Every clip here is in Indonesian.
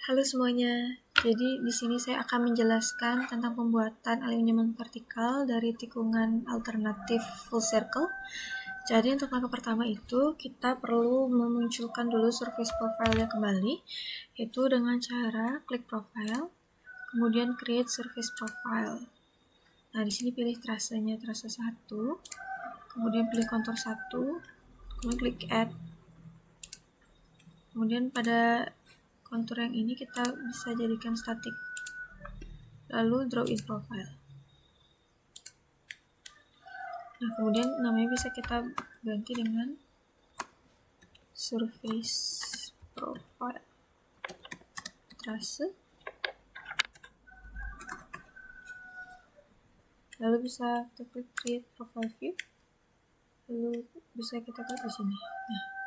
Halo semuanya. Jadi di sini saya akan menjelaskan tentang pembuatan alignment vertikal dari tikungan alternatif full circle. Jadi untuk langkah pertama itu kita perlu memunculkan dulu surface profile-nya kembali, yaitu dengan cara klik profile, kemudian create surface profile. Nah, di sini pilih trasenya, trase 1, kemudian pilih kontur 1, kemudian klik add. Kemudian pada kontur yang ini kita bisa jadikan static, lalu draw in profile. Nah, kemudian namanya bisa kita ganti dengan surface profile trase, lalu bisa kita klik create profile view, lalu bisa kita klik di sini. Nah,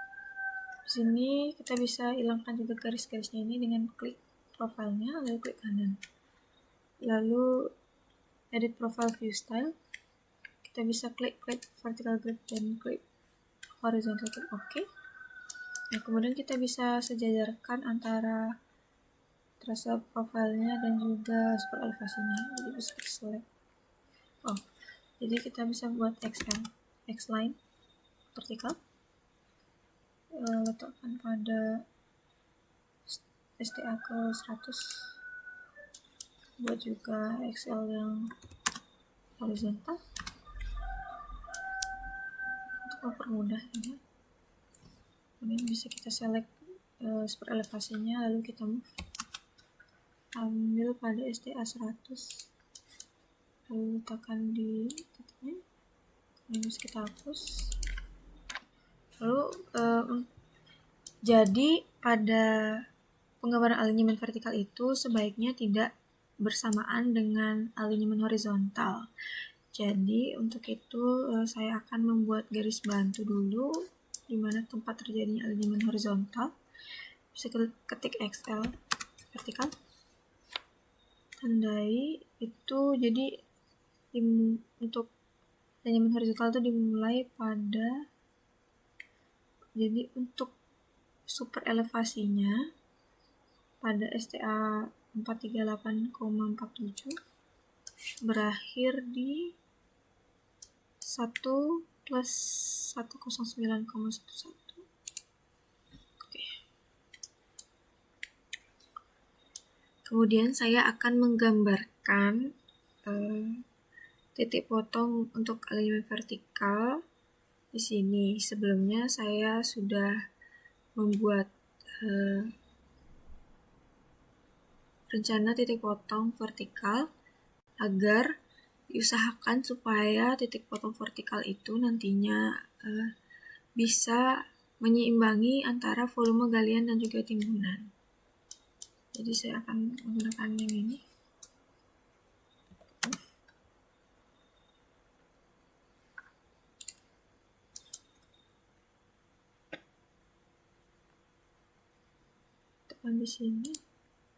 di sini kita bisa hilangkan juga garis-garisnya ini dengan klik profilnya, lalu klik kanan, lalu edit profile view style. Kita bisa klik vertical grid dan klik horizontal, klik OK. Nah, kemudian kita bisa sejajarkan antara trase profilnya dan juga super elevasinya. Jadi bisa kita select. Jadi kita bisa buat X line vertikal. Letakkan pada STA ke 100. Buat juga XL yang horizontal untuk mempermudah ini. Kemudian bisa kita select super elevasinya, lalu kita move, ambil pada STA 100, lalu letakkan di titiknya, kemudian bisa kita hapus. Lalu jadi pada penggambaran alignment vertikal itu sebaiknya tidak bersamaan dengan alignment horizontal. Jadi untuk itu saya akan membuat garis bantu dulu di mana tempat terjadinya alignment horizontal. Bisa ketik XL vertikal, tandai itu. Jadi untuk alignment horizontal itu dimulai pada, jadi untuk super elevasinya pada STA 438,47 berakhir di 1 plus 109,11. Oke. Kemudian saya akan menggambarkan titik potong untuk alignment vertikal di sini. Sebelumnya saya sudah membuat rencana titik potong vertikal agar diusahakan supaya titik potong vertikal itu nantinya bisa menyeimbangi antara volume galian dan juga timbunan. Jadi saya akan menggunakan yang ini. Tekan di sini.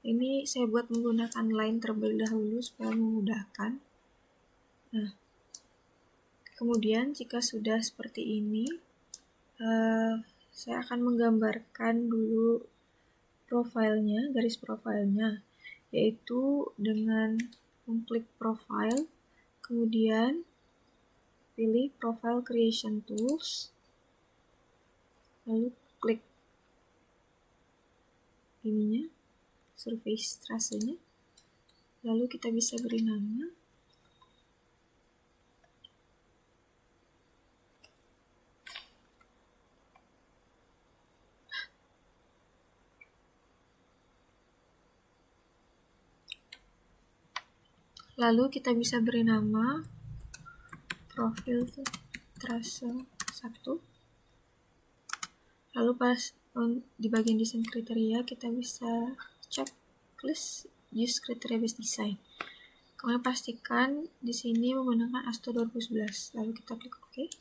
Ini saya buat menggunakan line terlebih dahulu supaya memudahkan. Nah, kemudian jika sudah seperti ini, saya akan menggambarkan dulu profilnya, garis profilnya, yaitu dengan mengklik profile, kemudian pilih profile creation tools, lalu klik ininya, surface trasenya, lalu kita bisa beri nama. Lalu kita bisa beri nama profil trase 1. Lalu pas di bagian desain kriteria kita bisa checklist use criteria based design. Kemudian pastikan di sini menggunakan ASTO 2011. Lalu kita klik OK.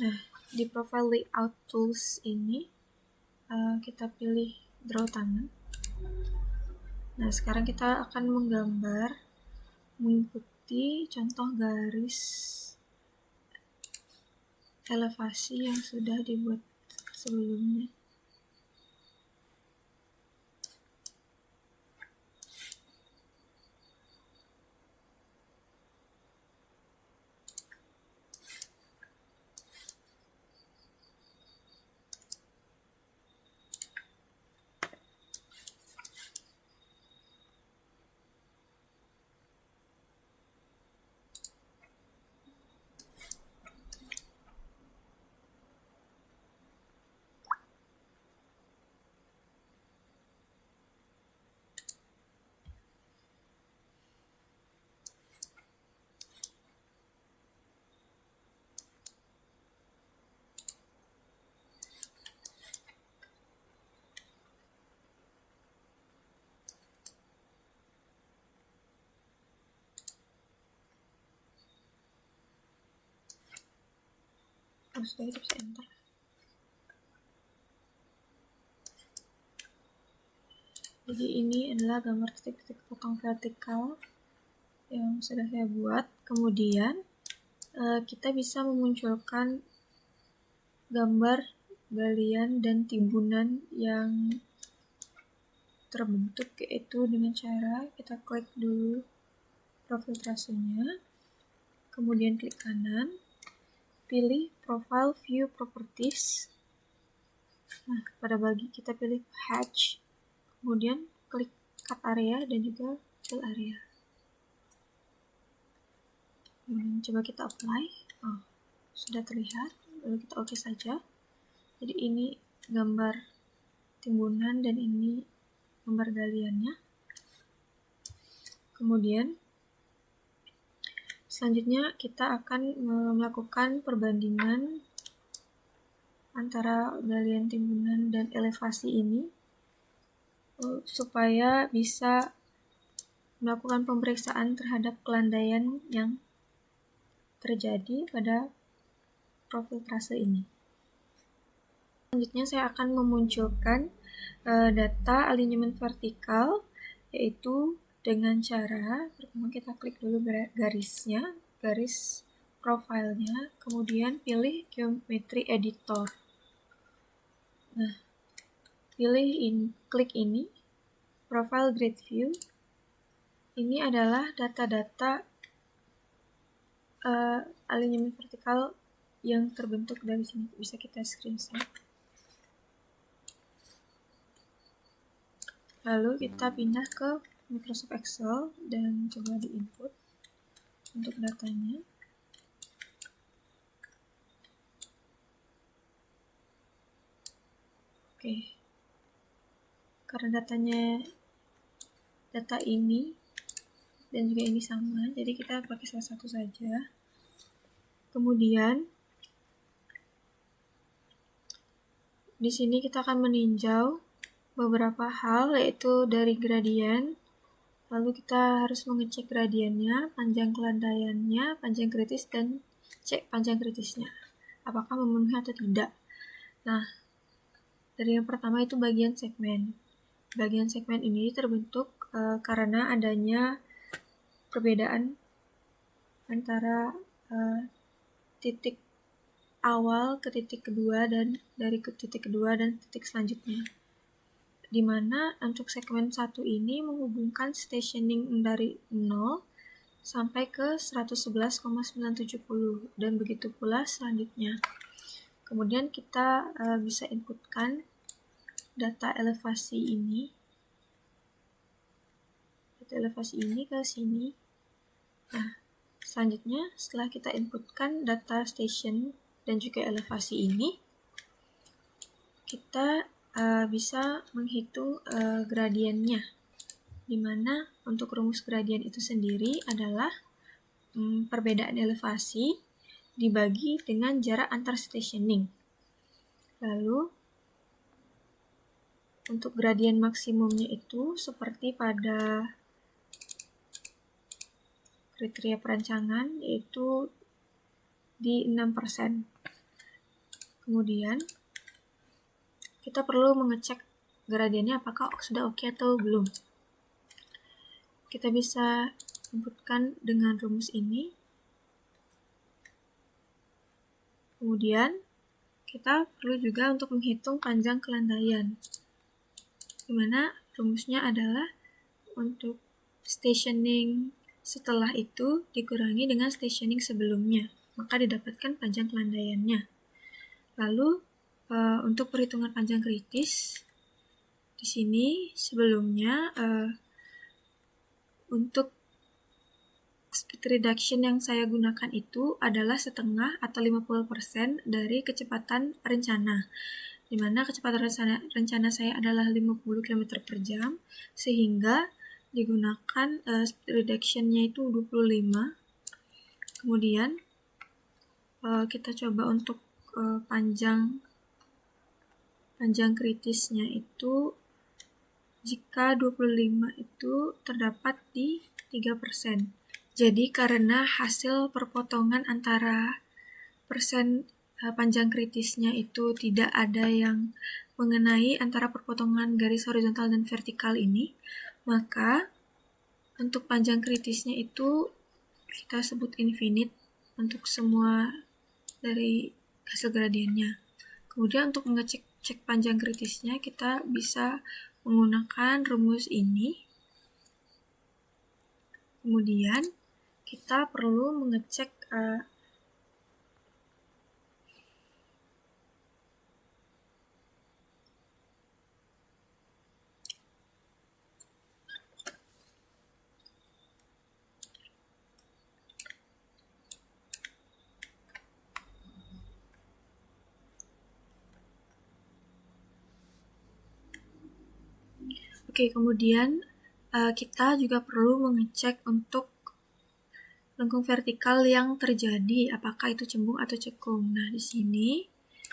Nah, di profile layout tools ini kita pilih draw tangan. Nah, sekarang kita akan menggambar mengikuti contoh garis elevasi yang sudah dibuat sebelumnya. Kalau sudah kita bisa enter. Jadi ini adalah gambar titik-titik potong vertikal yang sudah saya buat. Kemudian kita bisa memunculkan gambar galian dan timbunan yang terbentuk, yaitu dengan cara kita klik dulu profil trasenya, kemudian klik kanan, pilih Profile View Properties. Nah, pada bagi kita pilih Hatch, kemudian klik Cut Area dan juga Fill Area. Kemudian coba kita apply. Oh, sudah terlihat. Lalu kita oke saja. Jadi ini gambar timbunan dan ini gambar galiannya. Kemudian selanjutnya kita akan melakukan perbandingan antara galian timbunan dan elevasi ini supaya bisa melakukan pemeriksaan terhadap kelandaian yang terjadi pada profil trase ini. Selanjutnya saya akan memunculkan data alinyemen vertikal, yaitu dengan cara pertama kita klik dulu garisnya, garis profilnya, kemudian pilih Geometry Editor. Nah, klik ini, Profile Grid View. Ini adalah data-data alinyemen vertikal yang terbentuk dari sini. Bisa kita screenshot. Lalu kita pindah ke Microsoft Excel dan coba di input untuk datanya. Oke. Karena data ini dan juga ini sama, jadi kita pakai salah satu saja. Kemudian di sini kita akan meninjau beberapa hal, yaitu dari gradien. Lalu kita harus mengecek gradiennya, panjang kelandaiannya, panjang kritis, dan cek panjang kritisnya apakah memenuhi atau tidak. Nah, dari yang pertama itu bagian segmen. Bagian segmen ini terbentuk karena adanya perbedaan antara titik awal ke titik kedua dan dari ke titik kedua dan titik selanjutnya, di mana untuk segmen 1 ini menghubungkan stationing dari 0 sampai ke 111,970 dan begitu pula selanjutnya. Kemudian kita bisa inputkan data elevasi ini ke sini. Nah, selanjutnya setelah kita inputkan data station dan juga elevasi ini, kita bisa menghitung gradiennya, di mana untuk rumus gradien itu sendiri adalah perbedaan elevasi dibagi dengan jarak antar stationing. Lalu untuk gradien maksimumnya itu seperti pada kriteria perancangan, yaitu di 6%. Kemudian kita perlu mengecek gradiennya apakah sudah oke atau belum. Kita bisa inputkan dengan rumus ini. Kemudian kita perlu juga untuk menghitung panjang kelandaian, dimana rumusnya adalah untuk stationing setelah itu dikurangi dengan stationing sebelumnya, maka didapatkan panjang kelandaiannya. Lalu untuk perhitungan panjang kritis, di sini sebelumnya untuk speed reduction yang saya gunakan itu adalah setengah atau 50% dari kecepatan rencana, di mana kecepatan rencana saya adalah 50 km per jam, sehingga digunakan speed reduction-nya itu 25. Kemudian kita coba untuk panjang kritisnya itu, jika 25 itu terdapat di 3%. Jadi karena hasil perpotongan antara persen panjang kritisnya itu tidak ada yang mengenai antara perpotongan garis horizontal dan vertikal ini, maka untuk panjang kritisnya itu kita sebut infinite untuk semua dari hasil gradiennya. Kemudian untuk mengecek panjang kritisnya, kita bisa menggunakan rumus ini. Kemudian kita perlu mengecek kemudian kita juga perlu mengecek untuk lengkung vertikal yang terjadi, apakah itu cembung atau cekung. Nah, di sini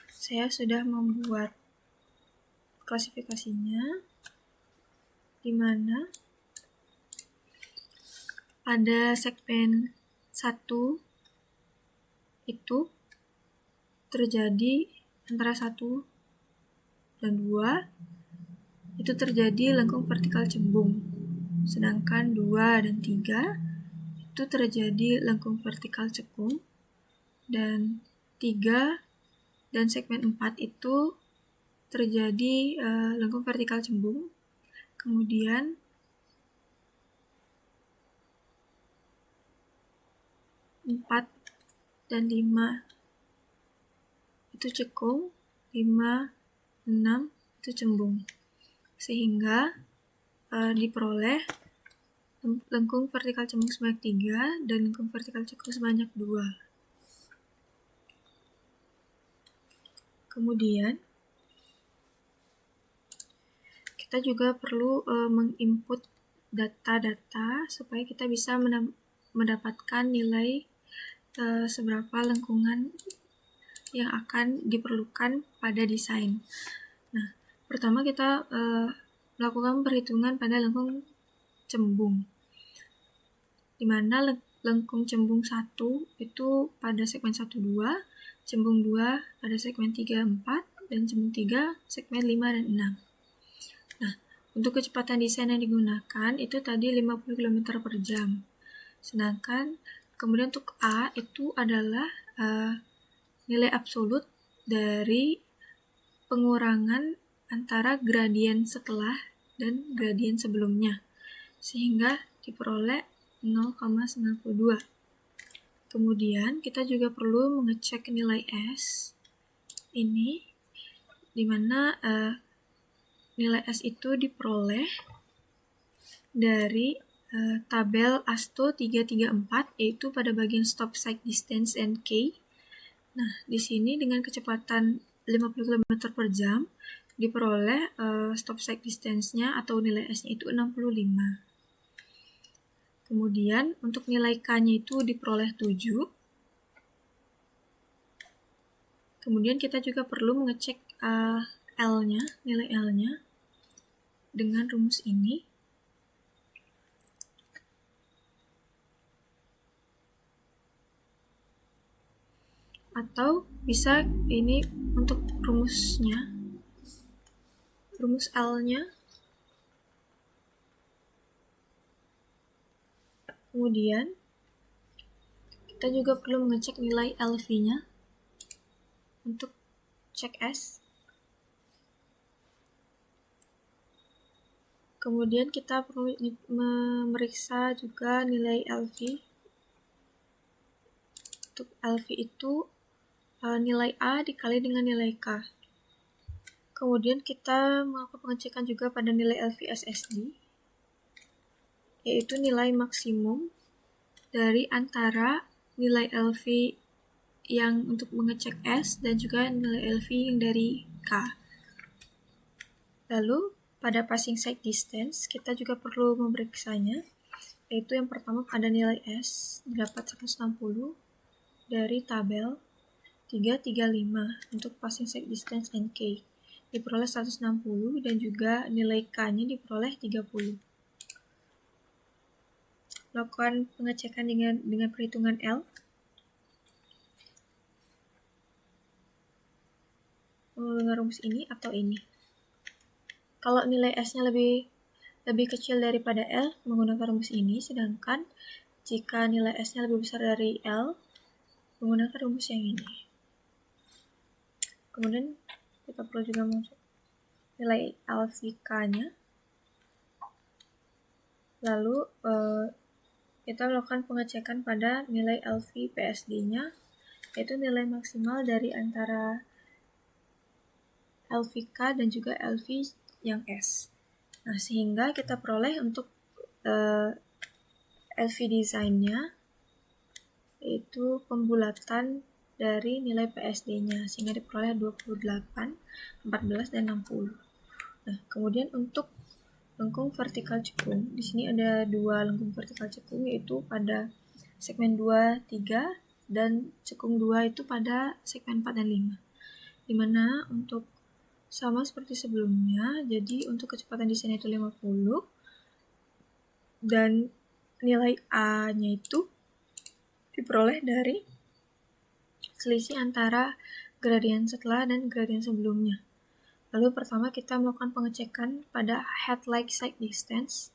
saya sudah membuat klasifikasinya, di mana pada segmen 1 itu terjadi antara 1 dan 2 itu terjadi lengkung vertikal cembung, sedangkan 2 dan 3 itu terjadi lengkung vertikal cekung, dan 3 dan segmen 4 itu terjadi lengkung vertikal cembung. Kemudian 4 dan 5 itu cekung, 5, 6 itu cembung, sehingga diperoleh lengkung vertikal cembung sebanyak 3 dan lengkung vertikal cekung sebanyak 2. Kemudian kita juga perlu menginput data-data supaya kita bisa mendapatkan nilai seberapa lengkungan yang akan diperlukan pada desain. Nah, pertama kita melakukan perhitungan pada lengkung cembung, di mana lengkung cembung 1 itu pada segmen 1-2, cembung 2 pada segmen 3-4, dan cembung 3 segmen 5 dan 6. Nah, untuk kecepatan desain yang digunakan itu tadi 50 km per jam. Sedangkan kemudian untuk A itu adalah nilai absolut dari pengurangan antara gradien setelah dan gradien sebelumnya, sehingga diperoleh 0,92. Kemudian kita juga perlu mengecek nilai S ini, di mana nilai S itu diperoleh dari tabel ASTO 334, yaitu pada bagian stop sight distance and K. Nah, di sini dengan kecepatan 50 km per jam diperoleh stop sight distance-nya atau nilai S-nya itu 65. Kemudian untuk nilai K-nya itu diperoleh 7. Kemudian kita juga perlu mengecek L-nya, nilai L-nya dengan rumus ini. Atau bisa ini untuk rumusnya, rumus L-nya. Kemudian kita juga perlu mengecek nilai LV-nya untuk cek S. Kemudian kita perlu memeriksa juga nilai LV. Untuk LV itu nilai A dikali dengan nilai K. Kemudian kita melakukan pengecekan juga pada nilai LV SSD, yaitu nilai maksimum dari antara nilai LV yang untuk mengecek S dan juga nilai LV yang dari K. Lalu pada passing sight distance kita juga perlu memeriksanya, yaitu yang pertama pada nilai S dapat 160 dari tabel 335 untuk passing sight distance and K diperoleh 160, dan juga nilai K-nya diperoleh 30. Lakukan pengecekan dengan perhitungan L. dengan rumus ini atau ini. Kalau nilai S-nya lebih kecil daripada L, menggunakan rumus ini, sedangkan jika nilai S-nya lebih besar dari L, menggunakan rumus yang ini. Kemudian kita perlu juga masuk nilai LVK-nya. Lalu kita melakukan pengecekan pada nilai LV PSD-nya, yaitu nilai maksimal dari antara LVK dan juga LV yang S. Nah, sehingga kita peroleh untuk LV design-nya yaitu pembulatan dari nilai PSD-nya, sehingga diperoleh 28, 14, dan 60. Nah, kemudian untuk lengkung vertikal cekung, di sini ada dua lengkung vertikal cekung, yaitu pada segmen 2, 3, dan cekung 2 itu pada segmen 4 dan 5. Dimana untuk sama seperti sebelumnya, jadi untuk kecepatan desain itu 50, dan nilai A-nya itu diperoleh dari selisih antara gradien setelah dan gradien sebelumnya. Lalu pertama kita melakukan pengecekan pada headlight side distance,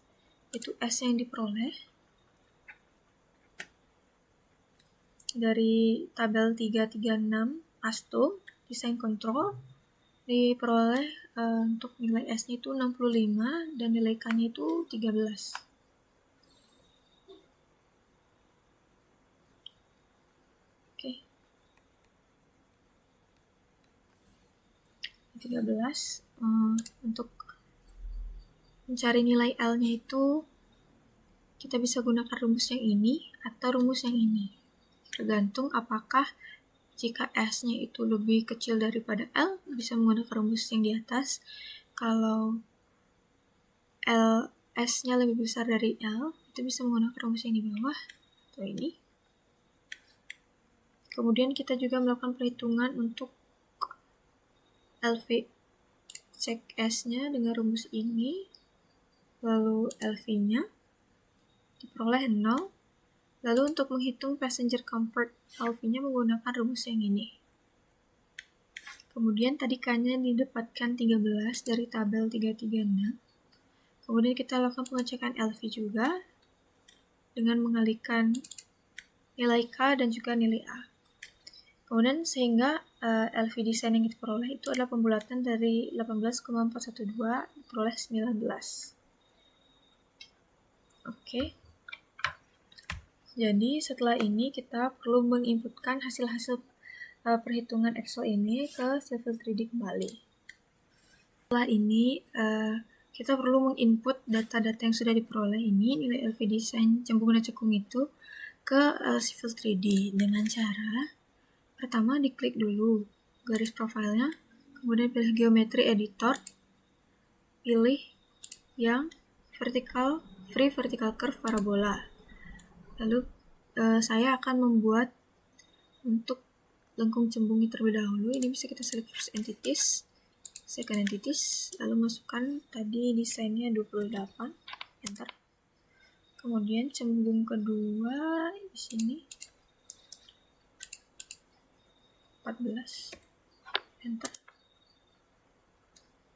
itu S yang diperoleh dari tabel 336 ASTO design control, diperoleh untuk nilai S-nya itu 65 dan nilai K-nya itu 13. Oke. 13. Untuk mencari nilai L-nya itu kita bisa gunakan rumus yang ini atau rumus yang ini. Tergantung apakah jika S-nya itu lebih kecil daripada L, bisa menggunakan rumus yang di atas. Kalau S-nya lebih besar dari L, itu bisa menggunakan rumus yang di bawah, atau ini. Kemudian kita juga melakukan perhitungan untuk LV cek S-nya dengan rumus ini, lalu LV-nya diperoleh 0. Lalu untuk menghitung passenger comfort LV-nya menggunakan rumus yang ini. Kemudian tadi K-nya didapatkan 13 dari tabel 336. Kemudian kita lakukan pengecekan LV juga dengan mengalihkan nilai K dan juga nilai A. Kemudian sehingga LV design yang kita peroleh itu adalah pembulatan dari 18,412 diperoleh 19. Oke. Jadi setelah ini kita perlu menginputkan hasil-hasil perhitungan Excel ini ke Civil 3D kembali. Setelah ini kita perlu menginput data-data yang sudah diperoleh ini, nilai LV design cembung dan cekung itu, ke Civil 3D dengan cara pertama diklik dulu garis profilnya, kemudian pilih geometry editor, pilih yang free vertical curve parabola. Lalu saya akan membuat untuk lengkung cembungnya terlebih dahulu. Ini bisa kita select first entities, second entities, lalu masukkan tadi desainnya 28, enter. Kemudian cembung kedua di sini 14, enter.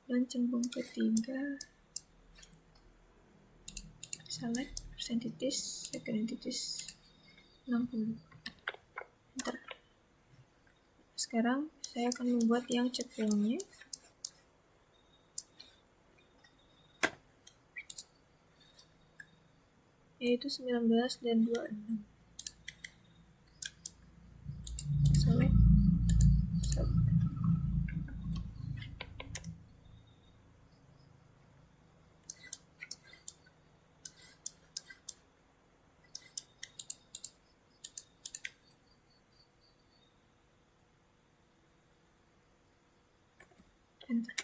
Dan cembung ketiga select first entities, second entities 60, enter. Sekarang saya akan membuat yang cekungnya, yaitu 19 dan 26. Select, enter.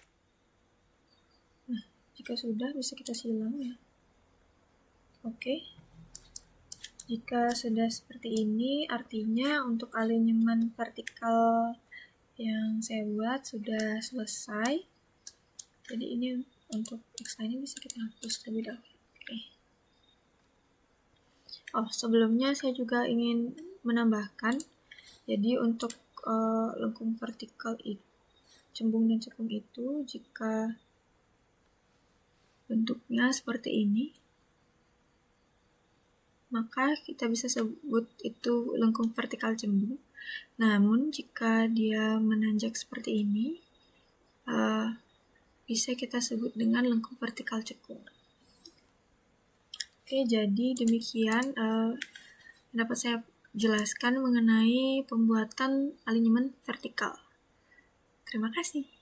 Nah, jika sudah bisa kita silang ya. Oke. Jika sudah seperti ini, artinya untuk alinyemen vertikal yang saya buat sudah selesai. Jadi ini untuk X-line bisa kita hapus terlebih dahulu. Oke. Oh, sebelumnya saya juga ingin menambahkan, jadi untuk lengkung vertikal itu cembung dan cekung itu jika bentuknya seperti ini, maka kita bisa sebut itu lengkung vertikal cembung. Namun jika dia menanjak seperti ini, bisa kita sebut dengan lengkung vertikal cekung. Oke, jadi demikian dapat saya jelaskan mengenai pembuatan alinyemen vertikal. Terima kasih.